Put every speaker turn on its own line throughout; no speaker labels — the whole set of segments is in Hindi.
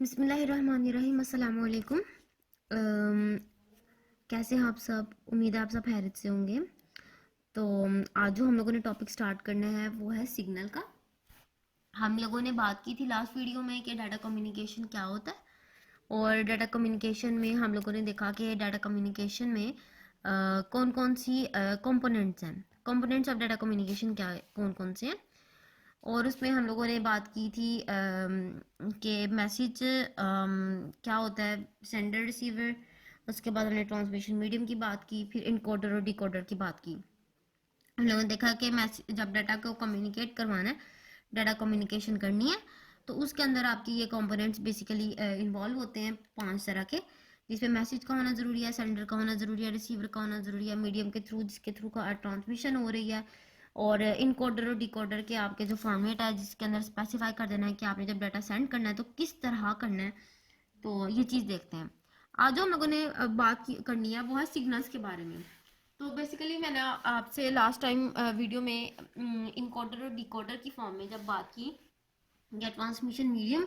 बिस्मिल्लाहिर्रहमानिर्रहीम। अस्सलाम वालेकुम। कैसे हैं आप सब? उम्मीद है आप सब खैरियत से होंगे। तो आज जो हम लोगों ने टॉपिक स्टार्ट करना है वो है सिग्नल का। हम लोगों ने बात की थी लास्ट वीडियो में कि डाटा कम्युनिकेशन क्या होता है, और डाटा कम्युनिकेशन में हम लोगों ने देखा कि डाटा कम्युनिकेशन में कौन कौन सी कंपोनेंट्स हैं। कंपोनेंट्स ऑफ डाटा कम्युनिकेशन क्या है, कौन कौन से हैं। और उसमें हम लोगों ने बात की थी कि मैसेज क्या होता है, सेंडर रिसीवर। उसके बाद हमने ट्रांसमिशन मीडियम की बात की, फिर इनकोडर और डिकोडर की बात की। हम लोगों ने देखा कि मैसेज जब डाटा को कम्युनिकेट करवाना है, डाटा कम्युनिकेशन करनी है, तो उसके अंदर आपकी ये कंपोनेंट्स बेसिकली इन्वॉल्व होते हैं 5 तरह के, जिसमें मैसेज का होना ज़रूरी है, सेंडर का होना ज़रूरी है, रिसीवर का होना ज़रूरी है, मीडियम के थ्रू जिसके थ्रू का ट्रांसमिशन हो रही है, और इनकोडर और डिकोडर के आपके जो फॉर्मेट है जिसके अंदर स्पेसिफाई कर देना है कि आपने जब डाटा सेंड करना है तो किस तरह करना है। तो ये चीज़ देखते हैं। आज जो हम लोगों ने करनी है वो है सिग्नल्स के बारे में। तो बेसिकली मैंने आपसे लास्ट टाइम वीडियो में इनकोडर और डिकोडर की फॉर्म में जब बात की, या ट्रांसमिशन मीडियम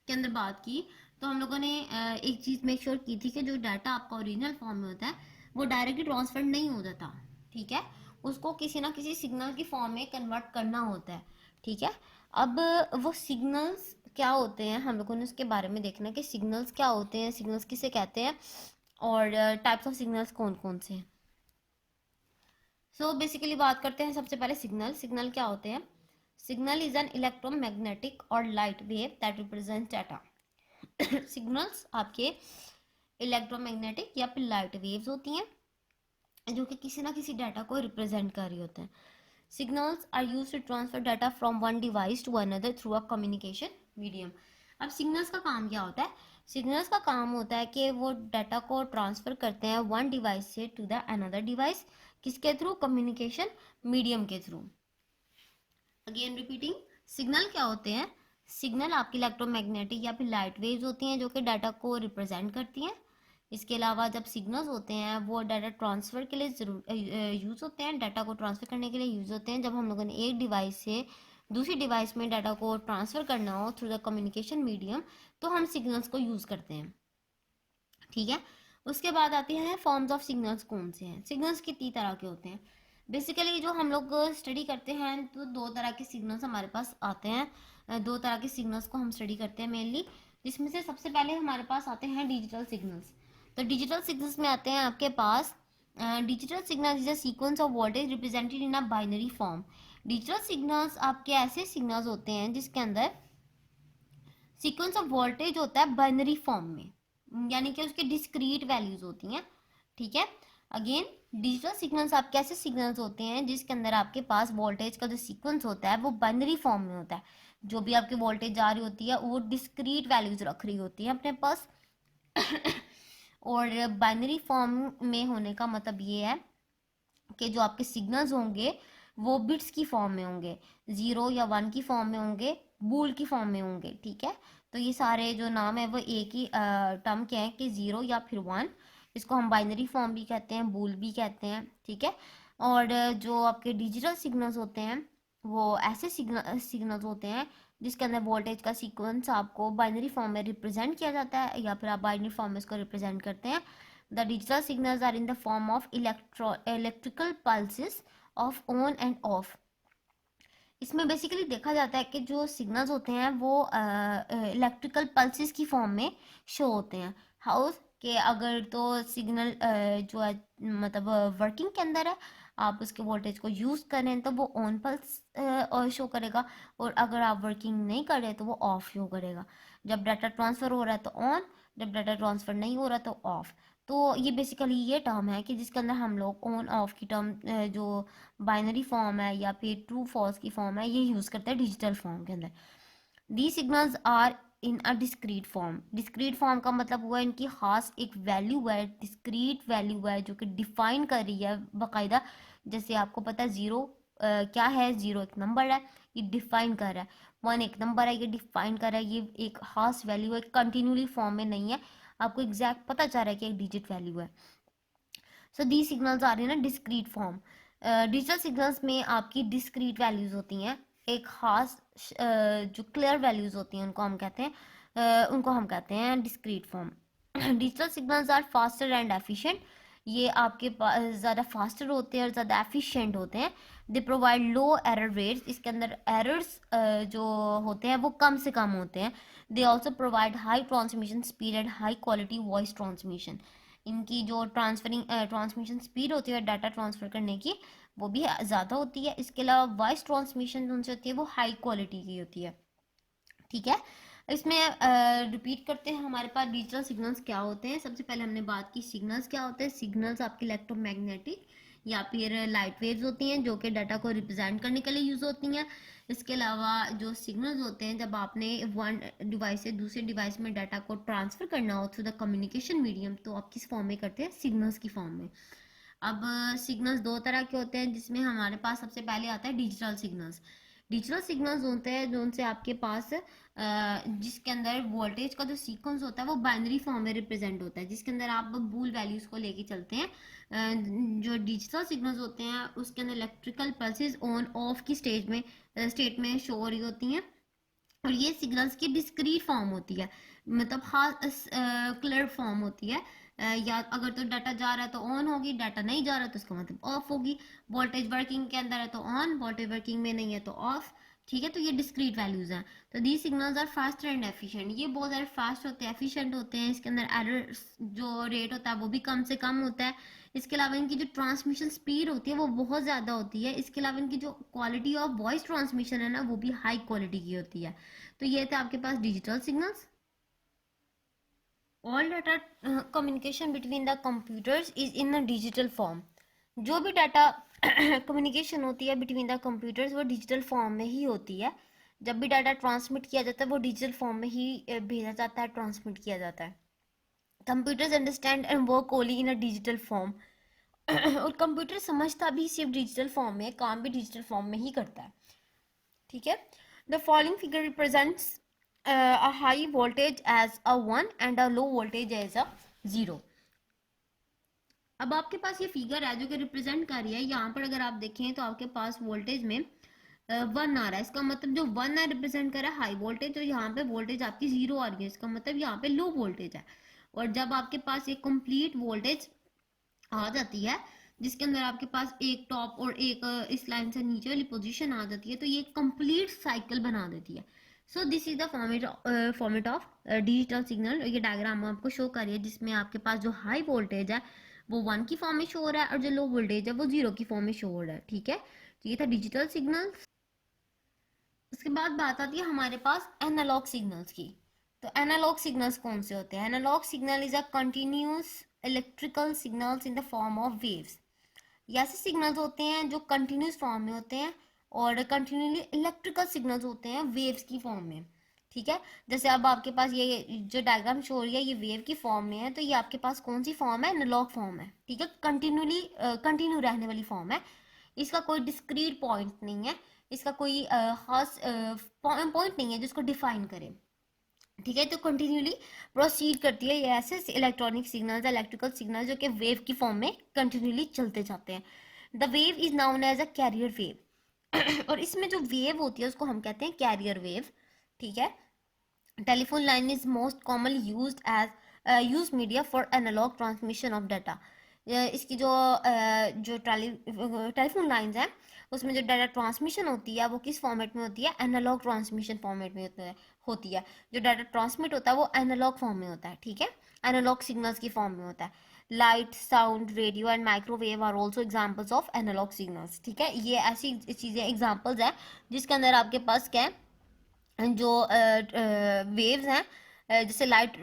के अंदर बात की, तो हम लोगों ने एक चीज़ मेक श्योर की थी कि जो डाटा आपका ओरिजिनल फॉर्म में होता है वो डायरेक्टली ट्रांसफर नहीं हो जाता। ठीक है, उसको किसी ना किसी सिग्नल की फॉर्म में कन्वर्ट करना होता है। ठीक है, अब वो सिग्नल्स क्या होते हैं हम लोगों ने उसके बारे में देखना है कि सिग्नल्स क्या होते हैं, सिग्नल्स किसे कहते हैं, और टाइप्स ऑफ सिग्नल्स कौन कौन से हैं। सो बेसिकली बात करते हैं सबसे पहले सिग्नल। सिग्नल क्या होते हैं? सिग्नल इज एन इलेक्ट्रोमैग्नेटिक और light wave that represent data. Signals आपके इलेक्ट्रोमैग्नेटिक या फिर लाइट वेव्स होती हैं जो कि किसी ना किसी डाटा को रिप्रेजेंट कर रही होते हैं। Signals are used to transfer data from one device to another through a communication medium. अब सिग्नल्स का काम क्या होता है? सिग्नल्स का काम होता है कि वो डाटा को ट्रांसफर करते हैं वन डिवाइस से टू द अनदर डिवाइस। किसके थ्रू? कम्युनिकेशन मीडियम के थ्रू। अगेन रिपीटिंग, सिग्नल क्या होते हैं? सिग्नल आपकी इलेक्ट्रोमैग्नेटिक या फिर लाइट वेव्स होती हैं जो कि डाटा को रिप्रेजेंट करती हैं। इसके अलावा जब सिग्नल्स होते हैं वो डाटा ट्रांसफ़र के लिए ज़रूर यूज़ होते हैं, डाटा को ट्रांसफ़र करने के लिए यूज़ होते हैं। जब हम लोगों ने एक डिवाइस से दूसरी डिवाइस में डाटा को ट्रांसफ़र करना हो थ्रू द कम्युनिकेशन मीडियम, तो हम सिग्नल्स को यूज़ करते हैं। ठीक है, उसके बाद आते हैं फॉर्म्स ऑफ सिग्नल्स कौन से हैं। सिग्नल्स कितनी तरह के होते हैं? बेसिकली जो हम लोग स्टडी करते हैं तो दो तरह के सिग्नल्स हमारे पास आते हैं। दो तरह के सिग्नल्स को हम स्टडी करते हैं मेनली, जिसमें से सबसे पहले हमारे पास आते हैं डिजिटल सिग्नल्स। तो डिजिटल सिग्नल्स में आते हैं आपके पास digital signal is a sequence of voltage represented in a binary form. Digital signals आपके ऐसे सिग्नल्स होते हैं जिसके अंदर सीक्वेंस ऑफ वोल्टेज होता है बाइनरी फॉर्म में, यानी कि उसके डिस्क्रीट वैल्यूज होती हैं। ठीक है, अगेन डिजिटल सिग्नल्स आप कैसे सिग्नल्स होते हैं जिसके अंदर आपके पास वोल्टेज का जो सीक्वेंस होता है वो बाइनरी फॉर्म में होता है। जो भी आपकी वोल्टेज आ रही होती है वो डिस्क्रीट वैल्यूज रख रही होती है अपने पास। और बाइनरी फॉर्म में होने का मतलब ये है कि जो आपके सिग्नल्स होंगे वो बिट्स की फॉर्म में होंगे, 0 या 1 की फॉर्म में होंगे, बूल की फॉर्म में होंगे। ठीक है, तो ये सारे जो नाम है वो एक ही टर्म के हैं कि 0 या फिर 1। इसको हम बाइनरी फॉर्म भी कहते हैं, बूल भी कहते हैं। ठीक है, और जो आपके डिजिटल सिग्नल्स होते हैं वो ऐसे सिग्नल्स होते हैं जिसके अंदर वोल्टेज का सीक्वेंस आपको बाइनरी फॉर्म में रिप्रेजेंट किया जाता है, या फिर आप बाइनरी फॉर्म में इसको रिप्रेजेंट करते हैं। The digital signals are in the form of electrical pulses of on and off. इसमें बेसिकली देखा जाता है कि जो सिग्नल्स होते हैं वो इलेक्ट्रिकल पल्सेस की फॉर्म में शो होते हैं। हाउस के अगर तो सिग्नल जो है मतलब वर्किंग के अंदर है, आप उसके वोल्टेज को यूज़ करें तो वो ऑन पल्स शो करेगा, और अगर आप वर्किंग नहीं कर रहे तो वो ऑफ शो करेगा। जब डाटा ट्रांसफ़र हो रहा है तो ऑन, जब डाटा ट्रांसफ़र नहीं हो रहा तो ऑफ। तो ये बेसिकली ये टर्म है कि जिसके अंदर हम लोग ऑन ऑफ की टर्म जो बाइनरी फॉर्म है या फिर ट्रू फॉल्स की फॉर्म है ये यूज़ करते हैं डिजिटल फॉर्म के अंदर। The signals are in a discrete form. Discrete form का मतलब हुआ इनकी खास एक वैल्यू है, डिस्क्रीट वैल्यू है जो कि डिफाइन कर रही है बाकायदा। जैसे आपको पता है ज़ीरो क्या है, ज़ीरो एक नंबर है, ये डिफाइन कर रहा है। 1 एक नंबर है, ये डिफाइन कर रहा है, ये एक खास वैल्यू है, कंटिन्यूली फॉर्म में नहीं है, आपको एग्जैक्ट पता चल रहा है कि एक डिजिट वैल्यू है। सो दी सिग्नल्स आ रही है ना डिस्क्रीट फॉर्म। डिजिटल सिग्नल्स में आपकी डिस्क्रीट वैल्यूज होती हैं, एक खास जो क्लियर वैल्यूज होती हैं उनको हम कहते हैं उनको हम कहते हैं discrete form. Digital signals are faster and efficient, ये आपके पास ज़्यादा फास्टर होते हैं और ज़्यादा एफिशिएंट होते हैं। They provide low error rates, इसके अंदर एरर्स जो होते हैं वो कम से कम होते हैं। They also provide high transmission speed and high quality voice transmission, इनकी जो ट्रांसमिशन स्पीड होती है डाटा ट्रांसफ़र करने की वो भी ज़्यादा होती है। इसके अलावा वॉइस ट्रांसमिशन उनसे होती है वो हाई क्वालिटी की होती है। ठीक है, इसमें रिपीट करते हैं हमारे पास डिजिटल सिग्नल्स क्या होते हैं। सबसे पहले हमने बात की सिग्नल्स क्या होते हैं। सिग्नल्स आपके इलेक्ट्रोमैग्नेटिक या फिर लाइट वेव्स होती हैं जो कि डाटा को रिप्रेजेंट करने के लिए यूज़ होती हैं। इसके अलावा जो सिग्नल्स होते हैं जब आपने वन डिवाइस से दूसरे डिवाइस में डाटा को ट्रांसफ़र करना हो थ्रू द कम्युनिकेशन मीडियम, तो आप किस फॉर्म में करते हैं, सिग्नल्स की फॉर्म में। अब सिग्नल्स दो तरह के होते हैं जिसमें हमारे पास सबसे पहले आता है डिजिटल सिग्नल्स। डिजिटल सिग्नल्स होते हैं जो उनसे आपके पास जिसके अंदर वोल्टेज का जो सीक्वेंस होता है वो बाइनरी फॉर्म में रिप्रेजेंट होता है, जिसके अंदर आप बूल वैल्यूज को लेके चलते हैं। जो डिजिटल सिग्नल्स होते हैं उसके अंदर इलेक्ट्रिकल पल्सेस ऑन ऑफ की स्टेट में शो हो रही होती हैं, और ये सिग्नल्स की डिस्क्रीट फॉर्म होती है, मतलब क्लियर फॉर्म होती है। या अगर तो डाटा जा रहा है तो ऑन होगी, डाटा नहीं जा रहा तो उसका मतलब ऑफ होगी। वोल्टेज वर्किंग के अंदर है तो ऑन, वोल्टेज वर्किंग में नहीं है तो ऑफ। ठीक है, तो ये डिस्क्रीट वैल्यूज हैं। तो the signals are faster and efficient, ये बहुत ज़्यादा फास्ट होते हैं, एफिशिएंट होते हैं। इसके अंदर एरर जो रेट होता है वो भी कम से कम होता है। इसके अलावा इनकी जो ट्रांसमिशन स्पीड होती है वो बहुत ज़्यादा होती है। इसके अलावा इनकी जो क्वालिटी ऑफ वॉइस ट्रांसमिशन है ना वो भी हाई क्वालिटी की होती है। तो ये थे आपके पास digital signals. All data communication between the computers is in a digital form, जो भी डाटा कम्युनिकेशन होती है बिटवीन द कंप्यूटर्स वो डिजिटल फॉर्म में ही होती है। जब भी डाटा ट्रांसमिट किया जाता है वो डिजिटल फॉर्म में ही भेजा जाता है, ट्रांसमिट किया जाता है। Computers understand and work only in a digital form, और कंप्यूटर समझता भी सिर्फ डिजिटल फॉर्म में, काम भी डिजिटल फॉर्म में ही करता है। ठीक है, the following figure represents a high voltage as a 1 and a low voltage as a 0। अब आपके पास ये फिगर है जो कि रिप्रेजेंट कर रही है, यहाँ पर अगर आप देखें तो आपके पास वोल्टेज में 1 आ रहा है, इसका मतलब जो 1 है रिप्रेजेंट कर रहा है हाई वोल्टेज, तो यहाँ पे वोल्टेज आपकी 0 आ रही है, इसका मतलब यहाँ पे लो वोल्टेज है। और जब आपके पास एक कंप्लीट वोल्टेज आ जाती है जिसके अंदर आपके पास एक टॉप और एक इस लाइन से नीचे वाली पोजीशन आ जाती है, तो ये कंप्लीट साइकिल बना देती है। So this is the format of digital signal. ये डायग्राम आपको शो कर रही है जिसमें आपके पास जो हाई वोल्टेज है वो 1 की फॉर्म में शो हो रहा है और जो लो वोल्टेज है वो 0 की फॉर्म में शो हो रहा है। ठीक है, तो ये था डिजिटल सिग्नल। उसके बाद बात आती है हमारे पास एनालॉग सिग्नल्स की। तो एनालॉग सिग्नल्स कौन से होते हैं। Analog signal is a continuous electrical signals in the form of waves, ये ऐसे सिग्नल्स होते हैं जो कंटिन्यूस फॉर्म में होते हैं और कंटिन्यूसली इलेक्ट्रिकल सिग्नल्स होते हैं वेव्स की फॉर्म में। ठीक है, जैसे अब आपके पास ये जो डायग्राम शो हो रही है ये वेव की फॉर्म में है, तो ये आपके पास कौन सी फॉर्म है, एनालॉग फॉर्म है। ठीक है, कंटिन्यू रहने वाली फॉर्म है, इसका कोई डिस्क्रीट पॉइंट नहीं है, इसका कोई खास पॉइंट नहीं है जिसको डिफाइन करे। ठीक है, तो कंटिन्यूली प्रोसीड करती है ये ऐसे इलेक्ट्रॉनिक सिग्नल्स, इलेक्ट्रिकल सिग्नल जो कि वेव की फॉर्म में कंटिन्यूली चलते जाते हैं। The wave is known as a carrier wave और इसमें जो वेव होती है उसको हम कहते हैं कैरियर वेव। ठीक है, telephone line is most commonly use media for analog transmission of data. इसकी जो टेलीफोन लाइंस हैं उसमें जो डाटा ट्रांसमिशन होती है वो किस फॉर्मेट में होती है, एनालॉग ट्रांसमिशन फॉर्मेट में होती है। जो डाटा ट्रांसमिट होता है वो एनालॉग फॉर्म में होता है। ठीक है, एनालॉग सिग्नल्स की फॉर्म में होता है। Light, sound, radio and microwave are also examples of analog signals. ठीक है, ये ऐसी चीज़ें एग्जाम्पल्स हैं जिसके अंदर आपके पास क्या है, जो वेव्स हैं, जैसे लाइट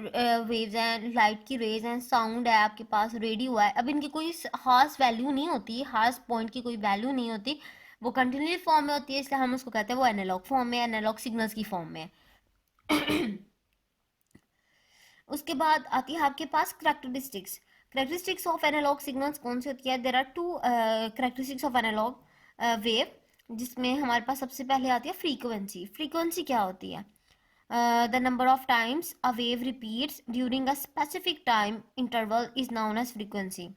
वेव्स हैं, लाइट की रेज हैं, साउंड है, आपके पास रेडियो है। अब इनकी कोई खास वैल्यू नहीं होती, खास पॉइंट की कोई वैल्यू नहीं होती, वो कंटिन्यूस फॉर्म में होती है, इसलिए हम उसको कहते हैं वो एनालॉग फॉर्म में, एनालॉग सिग्नल्स की फॉर्म में। उसके बाद आती है आपके पास करेक्टरिस्टिक्स ऑफ एनालॉग सिग्नल्स कौन सी होती है। There are two characteristics of analog wave, जिसमें हमारे पास सबसे पहले आती है फ्रीक्वेंसी। फ्रीक्वेंसी क्या होती है, the number of times a wave repeats during a specific time interval is known as frequency.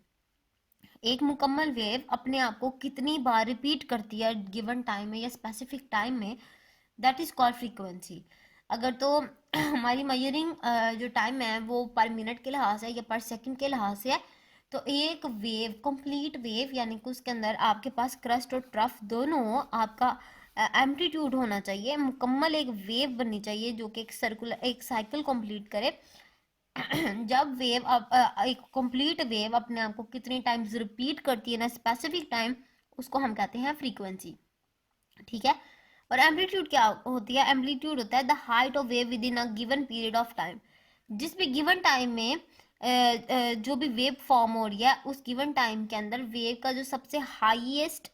एक मुकम्मल वेव अपने आप को कितनी बार रिपीट करती है गिवन टाइम में या स्पेसिफिक टाइम में, दैट इज कॉल्ड फ्रीक्वेंसी। अगर तो हमारी मेजरिंग जो टाइम है वो पर मिनट के लिहाज से या पर सेकंड के लिहाज से है, तो एक वेव, कंप्लीट वेव, यानी कि उसके अंदर आपके पास क्रस्ट और ट्रफ दोनों हो, आपका एम्पलीट्यूड होना चाहिए, मुकम्मल एक वेव बननी चाहिए जो कि एक साइकिल कंप्लीट करे। जब वेव एक कंप्लीट वेव अपने आप को कितनी टाइम्स रिपीट करती है ना स्पेसिफिक टाइम, उसको हम कहते हैं फ्रीक्वेंसी। ठीक है। और एम्पलीट्यूड क्या होती है? एम्पलीट्यूड होता है the height of wave with in a given period of time. जिस भी गिवन टाइम में जो भी वेव फॉर्म हो रही है उस गिवन टाइम के अंदर वेव का जो सबसे हाईएस्ट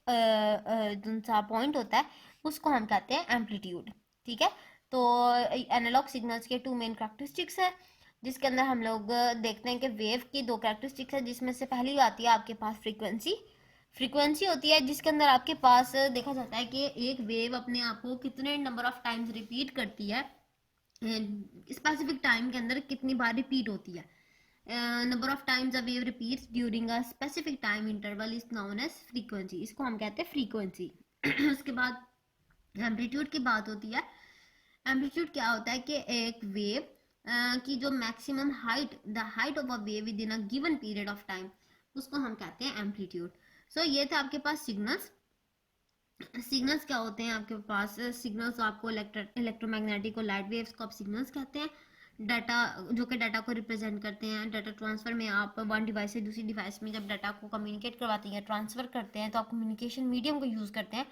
सा पॉइंट होता है उसको हम कहते हैं एम्पलीट्यूड। ठीक है। तो एनालॉग सिग्नल्स के 2 मेन करैक्टरिस्टिक्स है, जिसके अंदर हम लोग देखते हैं कि वेव की 2 करैक्टरिस्टिक्स है, जिसमें से पहली आती है आपके पास फ्रीक्वेंसी। फ्रीक्वेंसी होती है जिसके अंदर आपके पास देखा जाता है कि एक वेव अपने आप को कितने नंबर ऑफ टाइम्स रिपीट करती है, स्पेसिफिक टाइम के अंदर कितनी बार रिपीट होती है। Number of times a wave repeats during a specific time interval is known as frequency, इसको हम कहते हैं फ्रीक्वेंसी। उसके बाद एम्पलीट्यूड की बात होती है। एम्पलीट्यूड क्या होता है कि एक वेव की जो maximum height, the height of a wave with in a given period of time, उसको हम कहते हैं एम्पलीट्यूड। सो ये थे आपके पास सिग्नल्स। सिग्नल्स क्या होते हैं आपके पास? सिग्नल्स आपको इलेक्ट्रोमैग्नेटिक और लाइट वेव्स को आप सिग्नल्स कहते हैं। डाटा, जो कि डाटा को रिप्रेजेंट करते हैं। डाटा ट्रांसफर में आप वन डिवाइस से दूसरी डिवाइस में जब डाटा को कम्युनिकेट करवाते हैं, ट्रांसफर करते हैं, तो आप कम्युनिकेशन मीडियम को यूज़ करते हैं।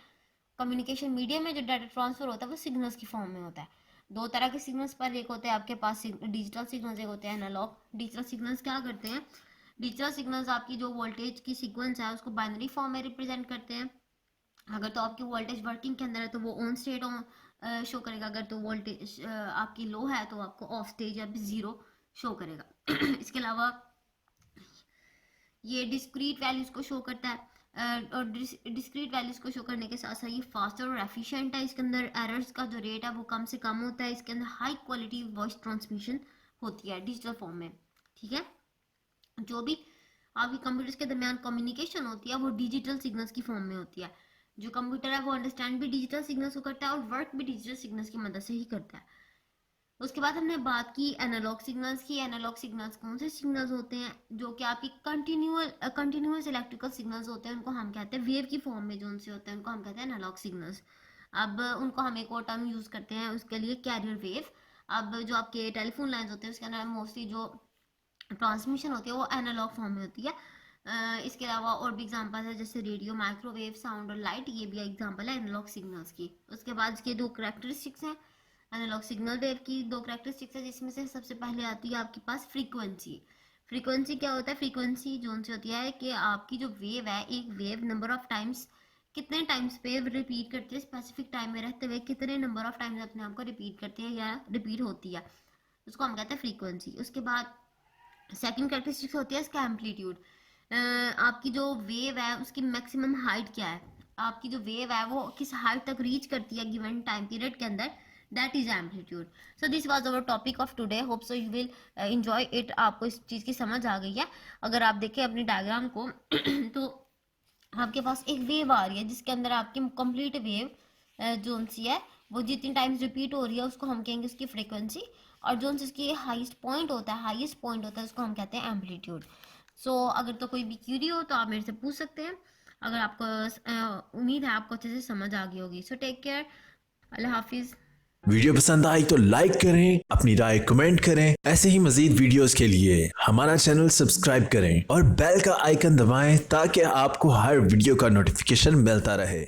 कम्युनिकेशन मीडियम में जो डाटा ट्रांसफर होता है वो सिग्नल्स की फॉर्म में होता है। 2 तरह के सिग्नल्स पर, एक होते हैं आपके पास डिजिटल सिग्नल्स, एक होते हैं एनालॉग। डिजिटल सिग्नल्स क्या करते हैं? डिजिटल सिग्नल्स आपकी जो वोल्टेज की सीक्वेंस है उसको बाइनरी फॉर्म में रिप्रेजेंट करते हैं। अगर तो आपकी वोल्टेज वर्किंग के अंदर है तो वो ऑन स्टेट शो करेगा, अगर तो वोल्टेज आपकी लो है तो आपको ऑफ स्टेज या जीरो शो करेगा। इसके अलावा ये डिस्क्रीट वैल्यूज को शो करता है, और डिस्क्रीट वैल्यूज को शो करने के साथ साथ ये फास्टर और एफिशिएंट है। इसके अंदर एरर्स का जो रेट है वो कम से कम होता है। इसके अंदर हाई क्वालिटी वॉइस ट्रांसमिशन होती है डिजिटल फॉर्म में। ठीक है। जो भी आपकी कंप्यूटर्स के दरमियान कम्युनिकेशन होती है वो डिजिटल सिग्नल्स की फॉर्म में होती है। जो कंप्यूटर है वो अंडरस्टैंड भी डिजिटल सिग्नल्स को करता है और वर्क भी डिजिटल सिग्नल्स की मदद से ही करता है। उसके बाद हमने बात की एनालॉग सिग्नल्स की। एनालॉग सिग्नल्स कौन से सिग्नल्स होते हैं? जो कि आपकी कंटिन्यूअस इलेक्ट्रिकल सिग्नल्स होते हैं, उनको हम कहते हैं वेव की फॉर्म में जो उनसे होते हैं उनको हम कहते हैं एनालॉग सिग्नल्स। अब उनको हम एक और टर्म यूज़ करते हैं उसके लिए, कैरियर वेव। अब जो आपके टेलीफोन लाइन्स होते हैं उसके अंदर मोस्टली जो ट्रांसमिशन होती है वो एनालॉग फॉर्म में होती है। इसके अलावा और भी एग्जांपल है जैसे रेडियो, माइक्रोवेव, साउंड और लाइट, ये भी एग्जांपल है एनालॉग सिग्नल्स की। उसके बाद इसके 2 करैक्टरिस्टिक्स हैं एनालॉग सिग्नल वेव की। 2 करैक्टरिस्टिक्स है जिसमें से सबसे पहले आती है आपके पास फ्रीक्वेंसी। फ्रीक्वेंसी क्या होता है? फ्रीक्वेंसी जोन से होती है कि आपकी जो वेव है, एक वेव नंबर ऑफ टाइम्स, कितने टाइम्स पे रिपीट करती है, स्पेसिफिक टाइम में रहते हुए कितने नंबर ऑफ टाइम्स अपने आप को रिपीट करती है या रिपीट होती है, उसको हम कहते हैं फ्रीक्वेंसी। उसके बाद सेकंड कैरेक्टरिस्टिक्स होती है इसका एम्पलीट्यूड। आपकी जो वेव है उसकी मैक्सिमम हाइट क्या है, आपकी जो वेव है वो किस हाइट तक रीच करती है गिवन टाइम पीरियड के अंदर, that is amplitude. So this was our topic of today, hope so you will enjoy it. आपको इस चीज़ की समझ आ गई है। अगर आप देखें अपनी डायग्राम को तो आपके पास एक वेव आ रही है जिसके अंदर आपकी कंप्लीट वेव जो सी है वो जितनी टाइम्स रिपीट हो रही है उसको हम कहेंगे उसकी फ्रीक्वेंसी, और जो इसकी हाईएस्ट पॉइंट होता है उसको हम कहते हैं एम्पलीट्यूड। सो अगर तो कोई भी क्यूरी हो तो आप मेरे से पूछ सकते हैं। अगर आपको उम्मीद है आपको अच्छे से समझ आ गई होगी। सो टेक केयर, अल्लाह हाफिज़।
वीडियो पसंद आई तो लाइक करें, अपनी राय कमेंट करें। ऐसे ही मजीद वीडियोस के लिए हमारा चैनल सब्सक्राइब करें और बेल का आइकन दबाएं ताकि आपको हर वीडियो का नोटिफिकेशन मिलता रहे।